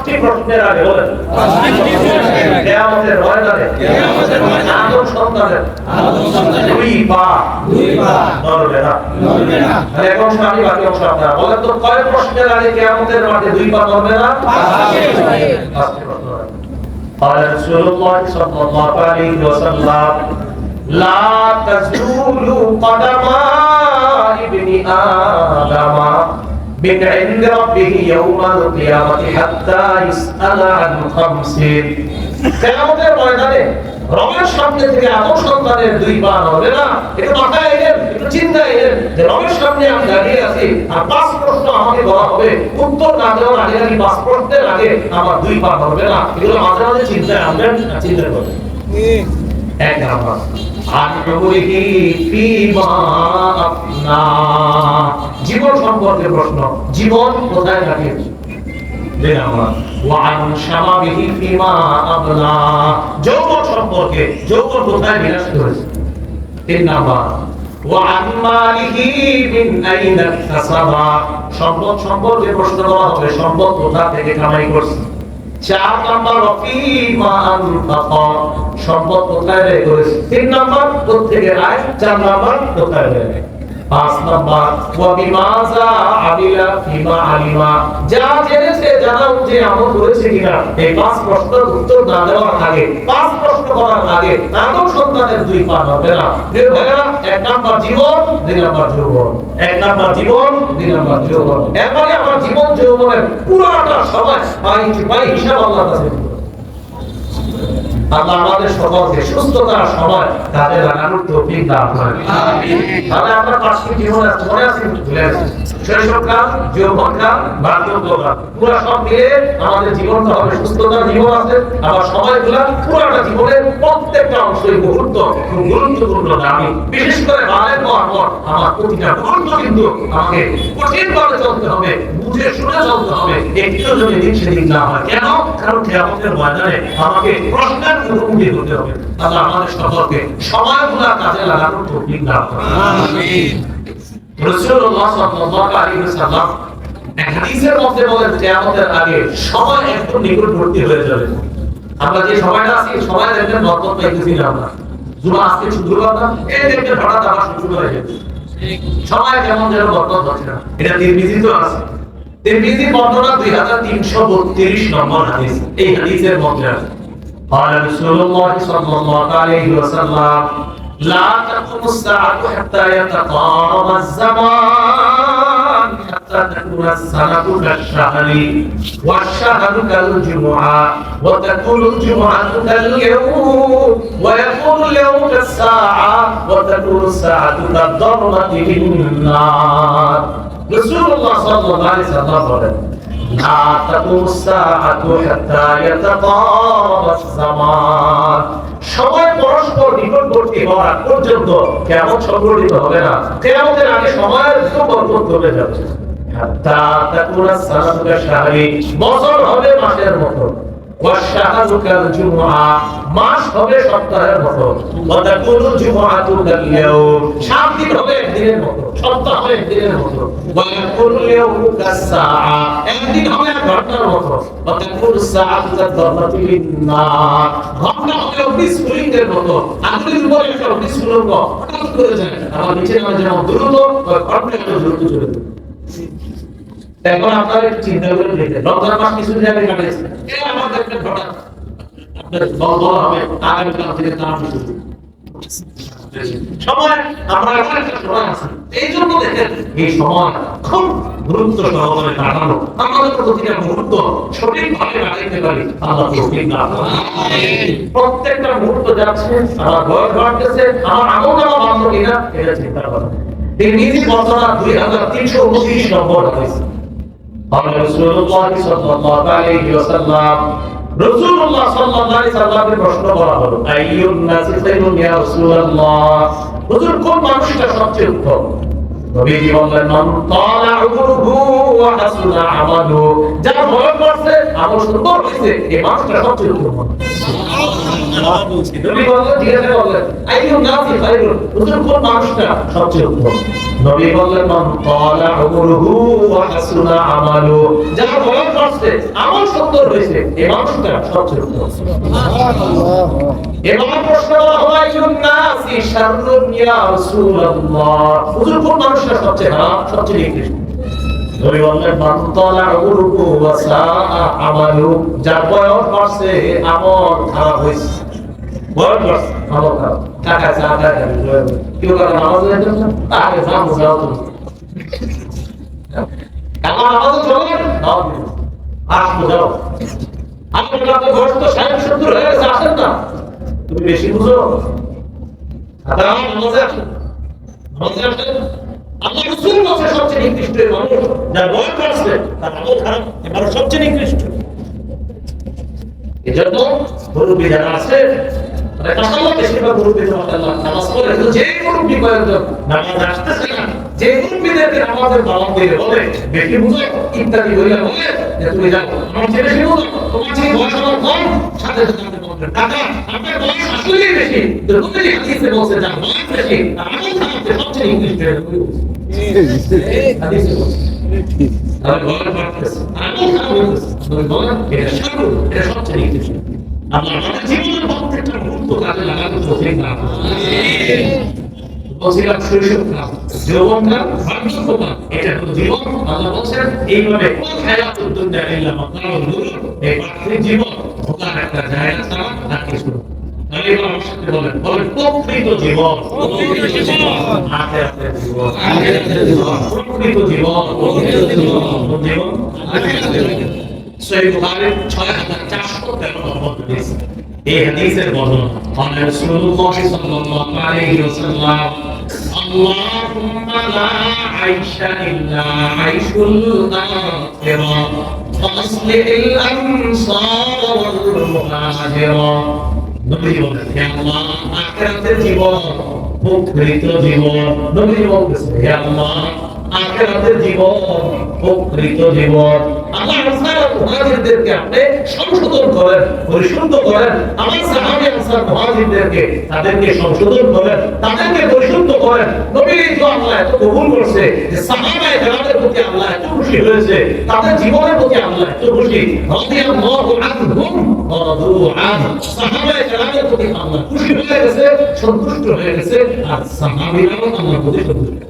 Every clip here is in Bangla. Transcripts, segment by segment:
5টি প্রশ্নের আগে বলেন কিয়ামতের ময়দানে আদম সন্তানের দুই পা নড়বে না। তাহলে এখন আমি বাকি অংশ আপনারা বলেন তো কয় প্রশ্নের আগে কিয়ামতের মাঠে দুই পা নড়বে না? 5টি প্রশ্ন। قال رسول الله صلى الله عليه وسلم لا تزول قدم ابن آدم من عند ربه يوم القيامة حتى يسأل عن 5। কিয়ামতের ময়দানে রবের সামনে থেকে আদম সন্তানের দুই পা নড়বে না। একটু মাথায় এলেন, একটু চিন্তায় এলেন যে রবের সামনে আমি দাঁড়িয়ে আছি আর 5 প্রশ্ন আমাকে বলা হবে, উত্তর না দেওয়ার আগে আমি 5 প্রশ্নের আগে আমার দুই পা নড়বে না। এগুলো মাঝে মাঝে চিন্তায় আনবেন, চিন্তা করবেন। এক নাম্বার জীবন সম্পর্কে প্রশ্ন, জীবন কোথায় থাকে? যৌবন সম্পর্কে, যৌবন কোথায় বিনাশ করেছে? 3 নাম্বার সম্পদ সম্পর্কে প্রশ্ন করা হবে, সম্পদ কোথা থেকে কামাই করছে? 4 নাম্বার সম্পদ কোথায় ব্যয় করেছে? 3 নাম্বার কোত্থেকে আয়, 4 নাম্বার কোথায় ব্যয়। 5 নাম্বার যা জেনেছে জানাও যে আমল করেছে কিনা। এই 5 প্রশ্নের উত্তর না দেওয়ার আগে, 5 প্রশ্ন করার আগে আদম সন্তানের দুই পা নড়বে না। 1 নাম্বার জীবন, 2 নাম্বার যৌবন। 1 নাম্বার জীবন, 2 নাম্বার যৌবন। এরপরে আমার জীবন যৌবনের পুরোটা সময় পাই হিসাব আল্লাহর কাছে। আল্লাহ আমাদের সকলকে সুস্থতার সময় কাজে লাগানোর তৌফিক দান করেন। আমিন। তাহলে আমরা 5টি জীবন আছে, মনে আছে? ভুলে গেছি। শৈশবকাল, যৌবনকাল, বার্ধক্যকাল, পুরো সব মিলে আমাদের জীবনটা হবে সুস্থতার জীবন আছে। আবার সময়গুলো পুরোটা জীবনের প্রত্যেকটা অংশই গুরুত্বপূর্ণ দামি। বিশেষ করে বালের পর আমার প্রতিটা মুহূর্ত কিন্তু আমাকে কঠিনভাবে চলতে হবে, বুঝে শুনে চলতে হবে। একটু যদি দিন সেদিন না হয়, কেন? কারণ কিয়ামতের ময়দানে আমাকে প্রশ্নের মুখোমুখি হতে হবে। আল্লাহ আমাদের সকলকে সময়গুলো কাজে লাগানোর তৌফিক দান করুন। আমিন। রাসূলুল্লাহ সাল্লাল্লাহু আলাইহি ওয়াসাল্লাম এক হাদিসের মধ্যে বলেন কিয়ামতের আগে সময় একদম নিকটবর্তী হয়ে যাবে। আমরা যে সময়টা আছি, সময় দেখবেন বরকত পাইতেছি না আমরা। জুমা আজকে শুরু হলো, এই দেখবেন হঠাৎ আবার শুরু হয়ে যাবে। সময় কেমন যেন বরকত হচ্ছে না। এটা তিরমিজিতে আছে। তিরমিজি বর্ণনা 2332 নম্বর হাদিস। এই হাদিসের মধ্যে আছে قال رسول الله صلى الله عليه وسلم لا تقوم الساعة حتى يتقارب الزمان حتى تكون السنة كالشهر والشهر كالجمعة وتكون الجمعة كاليوم ويكون اليوم كالساعة وتكون الساعة كالضربة في النار رسول الله صلى الله عليه وسلم لا تقوم الساعة حتى يتقارب الزمان সময় পরস্পর নিকটবর্তী হওয়ার পর্যন্ত কিয়ামত সংঘটিত হবে না। কিয়ামতের আগে সময়ের বরকত চলে যাবে। হাত্তা তাকুনা সানাতু কাশাহরি, বছর হবে মাসের মতো। ওয়াশাহরু কালজুমআ, মাস হবে সপ্তাহের মতো। ওয়া তাকুনু জুমআতু কাল-ইয়াওম, 7 দিন হবে একদিনের মতো, সপ্তাহ হবে একদিনের মতো। ওয়া ইয়াকুনু ইয়াওমু কাস-সাআ, একদিন হবে এক ঘন্টার মতো। ওয়া তাকুনু সাআতু কাদ-দাররাতি ফিন-নার, ঘন্টা হবে অগ্নিস্ফুলিঙ্গের মতো। আগুনের উপরে একটা অগ্নিস্ফুলিঙ্গ হঠাৎ করে যায়, আমার নিচে নামে যেমন দ্রুত, ওই ঘন্টা এত দ্রুত চলে যায়। এখন আপনারা একটু চিন্তা করে দেখেন, রমজান মাস কিছুদিন আগে কাটিয়েছে, এই আমাদের একটা ঘটনা আপনাদের বলা হবে আগামীকাল থেকে তার শুরু সময় আমরা এখন একটা সময় আছে। এই জন্য দেখেন এই সময় খুব গুরুত্ব সহকারে কাটানো, আমাদের প্রতিটা মুহূর্ত সঠিকভাবে কাটাইতে পারি আল্লাহ তৌফিক দান করুন। প্রত্যেকটা মুহূর্ত যাচ্ছে, আমার বয়স বাড়তেছে, আমার আমল নামা বাড়লো কিনা এটা চিন্তা করেন। এই নীতি বর্ণনা 2329 নম্বর হাদিস। قال رسول الله صلى الله عليه وسلم রাসূলুল্লাহ সাল্লাল্লাহু আলাইহি সাল্লামের প্রশ্ন করা হলো আইয়ুন নাসি খায়রুন ইয়া রাসূলুল্লাহ, হুজুর কোন মানুষটা সবচেয়ে উত্তম? নবীজি বললেন মান তালা উমরুহু ওয়া হাসুনা আমালু, যার বয়স বাড়ছে আমল সুন্দর হয়েছে এই মানুষটা সবচেয়ে উত্তম। নবী বললেন জিজ্ঞাসা করলেন আইয়ুন নাসি খায়রুন, হুজুর কোন মানুষটা সবচেয়ে উত্তম? নবী বললেন মান তালা উমরুহু ওয়া হাসুনা আমালু, যার বয়স বাড়ছে আমল সুন্দর হয়েছে এই মানুষটা সবচেয়ে উত্তম। সুবহানাল্লাহ। এবার প্রশ্ন করা হয় আইয়ুন নাসি শাররুন ইয়া রাসূলুল্লাহ, হুজুর কোন মানুষটা সবচেয়ে খারাপ সবচেয়ে নিকৃষ্ট? নবী বললেন মান তালা উমরুহু ওয়া সাআ আমালু, যার বয়স বাড়ছে আমল খারাপ হয়েছে। বয়স বাড়ছে আমল খারাপ, টাকা চাঁদা কেউ কারো নামাজ পড়তে না তাহলে জাম যাও তুমি কারণ নামাজ চলে নাও আসো যাও। আপনার বয়স তো 60-70 হয়ে গেছে, আসেন না, তুমি বেশি বুঝো নামাজে আসেন, নামাজে আসেন। আল্লাহ রাসূল বলেন সবচেয়ে নিকৃষ্ট মানুষ যার বয়স বাড়ছে তার আমল খারাপ, এবার সবচেয়ে নিকৃষ্ট। এজন্য মুরব্বি যারা আছে মাশাআল্লাহ, বেশিরভাগ মুরব্বি মাশাআল্লাহ নামাজ পড়ে, কিন্তু যে মুরব্বি কয়েকজন নামাজ আসতেছে না, যে মুরব্বিদেরকে নামাজের দাওয়াত দিয়ে বলে বেশি বুঝো ইত্যাদি বলে বলে যে তুমি যাও আমার ছেলে বেশি বুঝো, তোমার ছেলে বয়স আমার কম, সাথে সাথে বলবেন কাকা আপনার বয়স আসলেই বেশি, তো তুমি হাদিসে বলছে যা বয়স বেশি আমল খারাপ সবচেয়ে নিকৃষ্ট হাদিসে বলছে। আর বয়স বাড়তেছে আমল খারাপ হইতেছে, তুমি বলেন এটা শারু, এটা সবচেয়ে নিকৃষ্ট। আল্লাহ আমাদের জীবনের প্রত্যেকটা মুহূর্ত কাজে লাগানো তৌফিক দান করুন। বলছিলাম শৈশব কাল, যৌবন কাল, বার্ধক্য কাল, এটা হলো জীবন। আল্লাহ বলছেন এইভাবে কোন হায়াতুদ দুনিয়া ইল্লা মাতাউল গুরুর, এই পার্থিব জীবন ভোগার একটা জায়গা ছাড়া আর কিছু না। তাহলে এবার আমার সাথে বলেন প্রকৃত জীবন, আখিরাতের জীবন, প্রকৃত জীবন, জীবন সহিহ বুখারী 6413 নম্বর হাদিস। এই হাদিসের বর্ণনা قال رسول الله صلى الله عليه وسلم اللهم لا عيش إلا عيش الآخرة فأصلح الأنصار والمهاجرة। নবী বলেন হে আল্লাহ আখিরাতের জীবন প্রকৃত জীবন, নবী বলতেছেন হে আল্লাহ আখিরাতের জীবন প্রকৃত জীবন, আল্লাহ আনসার মুহাজিরদেরকে আপনি সংশোধন করেন, পরিশুদ্ধ করেন। আমার সাহাবী আনসার মুহাজিরদেরকে তাদেরকে সংশোধন করেন, তাদেরকে পরিশুদ্ধ করেন। নবী তো আল্লাহ এত কবুল করছে যে সাহাবায়ে কেরামের প্রতি আল্লাহ এত খুশি হয়েছে, তাদের জীবনের প্রতি আল্লাহ এত খুশি। রাদিয়াল্লাহু আনহুম ওয়া রাদু আনহু, সাহাবায়ে কেরামের প্রতি আল্লাহ খুশি হয়ে গেছে, সন্তুষ্ট হয়ে গেছে, আর সাহাবীরাও আল্লাহর প্রতি সন্তুষ্ট।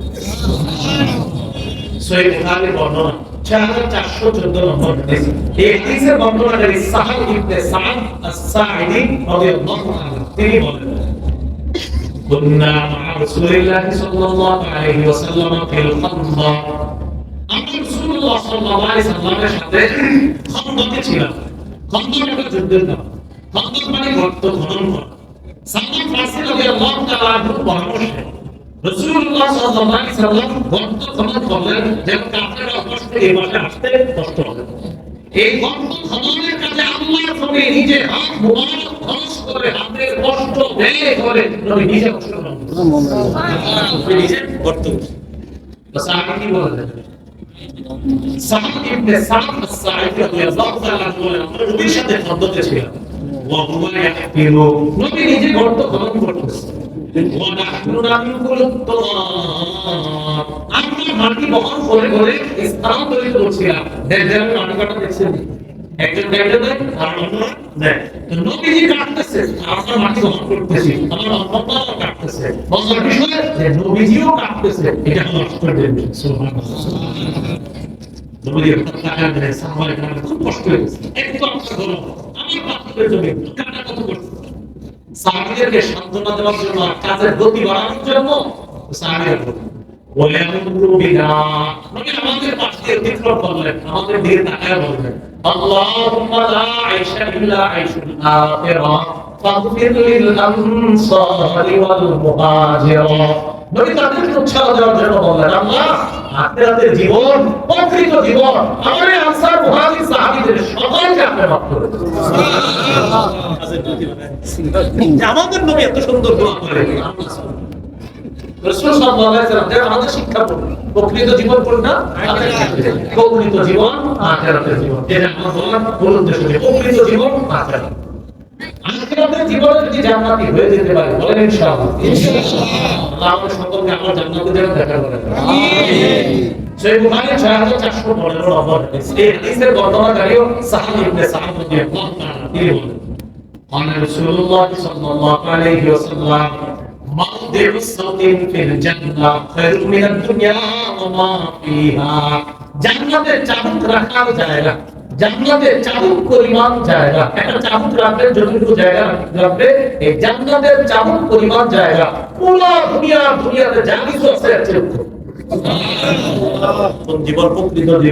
সহিহ বুখারীর বর্ণনা 4414 নম্বর হাদিস। এই হাদিসের বর্ণনাকারী সাহাল ইবনে সাদ আস-সাঈদী রাদিয়াল্লাহু আনহু, তিনি বলেন কুন্না মা রাসূলিল্লাহি সাল্লাল্লাহু আলাইহি ওয়াসাল্লাম ফিল খান্দক, আমরা রাসূলুল্লাহ সাল্লাল্লাহু আলাইহি ওয়াসাল্লামের সাথে খান্দকে ছিলাম। খান্দক একটা যুদ্ধের নাম, খান্দক মানে গর্ত খনন করা। সালমান ফারসি রাদিয়াল্লাহু তাআলা আনহু পরামর্শে রাসূলুল্লাহ সাল্লাল্লাহু আলাইহি ওয়াসাল্লাম গর্ত খনন করলেন যেন কাফেররা কষ্ট এই মাঠে আসতে কষ্ট হবে। এই গর্ত খননের কাজে আল্লাহর সঙ্গে নিজে হাত মুবারক খরচ করে হাতের কষ্ট ব্যয় করে নবী নিজে কষ্ট করেন, সুবহানাল্লাহ, নিজে গর্ত। সাহাবী কি বলেন? সাহাবী ইবনে সাদ আস-সাঈদী রাদিয়াল্লাহু তাআলা বলেন আমরা নবীর সাথে খন্দকে ছিলাম। ওয়া হুয়া ইয়াহফিরু, নবী নিজে গর্ত খনন করতেছেন। মাটি বহন করে করে স্থানান্তরিত করছিলাম। মাটিকাটা দেখছেন একজন নবীজি কাটতেছে, আমরা মাটি বহন করতেছি, আমরা অন্যরা কাটতেছে। বলার বিষয় যে নবীজিও কাটতেছে, এটা হলো আশ্চর্যের বিষয়। সুবহানাল্লাহ। নবীজি টাকা দেয়, সাহাবায়ে কেরাম খুব কষ্ট হয়েছে, একটু আপনার হলো আমার পাত্রের জমি কাটা কত করছে। সাহাবীদেরকে সান্ত্বনা দেওয়ার জন্য, কাজের গতি বাড়ানোর জন্য সাহাবীরা বলে নবী আমাদের পাশ দিয়ে অতিক্রম করলেন, আমাদের দিকে তাকায় বললেন আল্লাহুম্মা লা আইশা ইল্লা আইশুল আখিরা ফাগফির লিল আনসারি ওয়াল মুহাজিরা। নবী তাদেরকে উৎসাহ দেওয়ার জন্য বললেন আল্লাহ আখিরাতের জীবন প্রকৃত জীবন আমার আনসার মুহাজির সাহাবীদের সকলকে আপনি মাফ করে দিন। সুবহানাল্লাহ। আমাদের নবী এত সুন্দর দোয়া করেন, রাসূল সাল্লাল্লাহু আলাইহি ওয়াসাল্লাম আমাদের শিক্ষা করুন প্রকৃত জীবন করুন না প্রকৃত জীবন আখিরাতের জীবন, যেটা আমরা বললাম মূল উদ্দেশ্য যে প্রকৃত জীবন আখিরাত। আখিরাতের জীবনে যদি জান্নাতি হয়ে যেতে পারে বলেন ইনশাআল্লাহ। আল্লাহ আমাদের সকলকে আমার জান্নাতে যেন দেখা করেন। আমিন। সহিহ বুখারী 6415 নম্বর হাদিস। এই হাদিসের বর্ণনাকারীও সাহাবী ইবনে সা'দ রাদিয়াল্লাহু তাআলা তিনি বলেন قال رسول الله صلى الله عليه وسلم موضع الصوت في الجنة خير من الدنيا وما فيها জান্নাতে চাবুক রাখার জায়গা, জান্নাতে চাবুক পরিমাণ জায়গা, একটা চাবুক রাখলে যতটুকু জায়গা রাখবে এই জান্নাতের চাবুক পরিমাণ জায়গা পুরো দুনিয়াতে যা কিছু আছে এর চেয়ে উত্তম। জীবন প্রকৃত জীবন